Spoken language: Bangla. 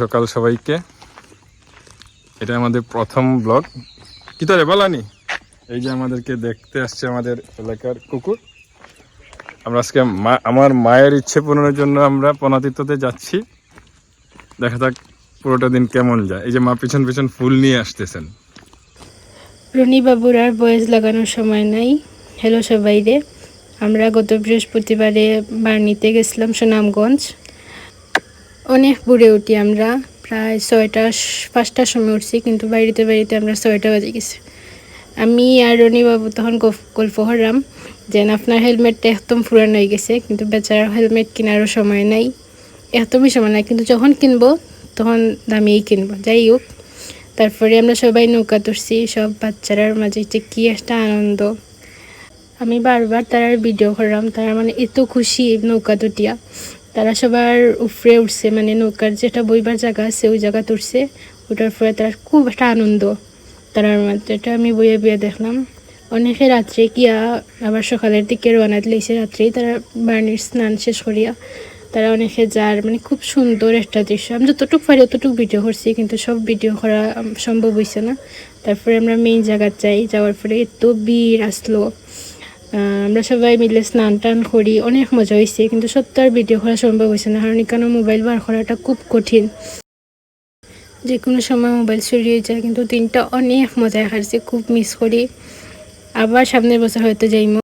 সকাল সবাইকে। এটা আমাদের প্রথম ব্লগ। কি তোরে বলানি, এই যে আমাদেরকে দেখতে আসছে আমাদের এলাকার কুকুর। আমরা আজকে আমার মায়ের ইচ্ছে পূরণের জন্য আমরা পনাতীর্থতে যাচ্ছি। দেখা যাক পুরোটা দিন কেমন যায়। এই যে মা পিছন পিছন ফুল নিয়ে আসতেছেন। রনি বাবুর আর বয়স লাগানোর সময় নাই। হ্যালো সবাইরে, আমরা গত বৃহস্পতিবারে বার্নিতে গেছিলাম সুনামগঞ্জ। অনেক বুড়ে উঠি আমরা, প্রায় 5টার সময় উঠছি, কিন্তু বাড়িতে আমরা 6টা বাজে গেছি। আমি আর রনি বাবু তখন গল্প করলাম যে আপনার হেলমেটটা একদম পুরানো হয়ে গেছে, কিন্তু বেচারার হেলমেট কেনারও সময় নাই, একদমই সময় নাই, কিন্তু যখন কিনবো তখন দামিয়েই কিনবো। যাই হোক, তারপরে আমরা সবাই নৌকা তুলছি, সব বাচ্চারার মাঝে যে কি একটা আনন্দ। আমি বারবার তারার ভিডিও করলাম, তারা মানে এত খুশি নৌকা দুটিয়া। তারা সবার উপরে উঠছে, মানে নৌকার যেটা বইবার জায়গা আছে ওই জায়গা তুলছে। ওটার পরে তারা খুব একটা আনন্দ তারার মধ্যে। এটা আমি বইয়ে বইয়ে দেখলাম। অনেকে রাত্রে গিয়া আবার সকালের দিকে রওনা দিয়েছে, রাত্রেই তারা বার্নির স্নান শেষ করিয়া তারা অনেকে যার, মানে খুব সুন্দর একটা দৃশ্য। আমি যতটুকু পারি অতটুকু ভিডিও করছি, কিন্তু সব ভিডিও করা সম্ভব হয়েছে না। তারপরে আমরা মেইন জায়গা যাওয়ার পরে এত ভিড় আসলো। আমরা সবাই মিলে স্নান টান করি, অনেক মজা হয়েছে, কিন্তু সত্য আর ভিডিও করা সম্ভব হয়েছে না, কারণ এখানে মোবাইল বার করাটা খুব কঠিন। যে কোনো সময় মোবাইল চুরি হয়ে যায়, কিন্তু দিনটা অনেক মজায় কাটছে, খুব মিস করি। আবার সামনের বছর হয়তো যাইমো।